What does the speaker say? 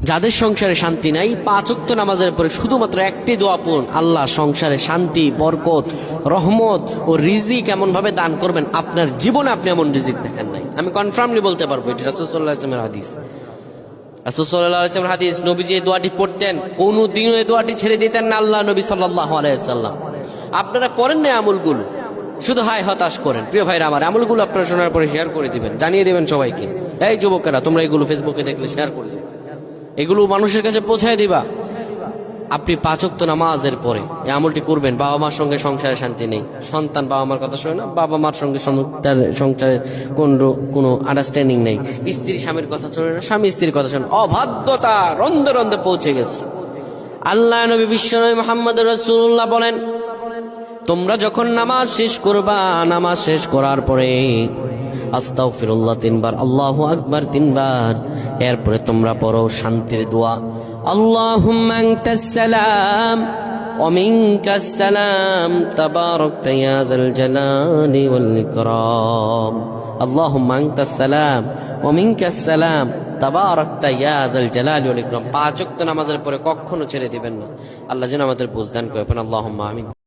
যাদের সংসারে শান্তি নাই, 5 ওয়াক্ত নামাজের পরে শুধুমাত্র একটি দোয়া পড়ুন, আল্লাহ সংসারে শান্তি, বরকত, রহমত ও রিজিক এমন ভাবে দান করবেন, আপনার জীবনে আপনি এমন রিজিক দেখেন নাই। আমি কনফার্মলি বলতে পারবো, এটি রাসূল সাল্লাল্লাহু আলাইহি ওয়াসাল্লামের হাদিস। রাসূল সাল্লাল্লাহু আলাইহি ওয়াসাল্লামের হাদিস, নবীজি এই দোয়াটি পড়তেন, কোনদিনও এই দোয়াটি ছেড়ে দিতেন না আল্লাহ নবী সাল্লাল্লাহু আলাইহি ওয়াসাল্লাম। আপনারা করেন না আমলগুলো, শুধু হায় হতাশ করেন। প্রিয় ভাইরা আমার, আমলগুলো আপনারা শোনার পরে শেয়ার করে দিবেন, জানিয়ে দিবেন সবাইকে। এই যুবকেরা, তোমরা এগুলো ফেসবুকে দেখলে শেয়ার করে দিবেন, এগুলো মানুষের কাছে পৌঁছায় দিবা। আপনি 5 ওয়াক্ত নামাজের পরে এই আমলটি করবেন। বাবা মার সঙ্গে সংসারে শান্তি নেই, সন্তান বাবা মার কথা শোনে না, বাবা মার সঙ্গে সংসারের কোনো আন্ডারস্ট্যান্ডিং নেই, স্ত্রী স্বামীর কথা শোনে না, স্বামী স্ত্রীর কথা শোনে, অবাধ্যতা রন্ধে রন্ধে পৌঁছে গেছে। আল্লাহ নবী বিশ্বনবী মুহাম্মদ রাসূলুল্লাহ বলেন, তোমরা যখন নামাজ শেষ করবা, নামাজ শেষ করার পরে আস্তাগফিরুল্লাহ 3 বার, আল্লাহু আকবার 3 বার, এরপরে তোমরা পড়ো শান্তির দোয়া, আল্লাহুম্মা আনতাস সালাম ওয়া মিনকাস সালাম তাবারাকতা ইয়া যাল জালালি ওয়াল ইকরাম। আল্লাহুম্মা আনতাস সালাম ওয়া মিনকাস সালাম তাবারাকতা ইয়া যাল জালালি ওয়াল ইকরাম। 5 ওয়াক্ত নামাজের পরে কখনো ছেড়ে দিবেন না। আল্লাহ যেন আমাদের বুঝদান করেন, আল্লাহুম্মা আমিন।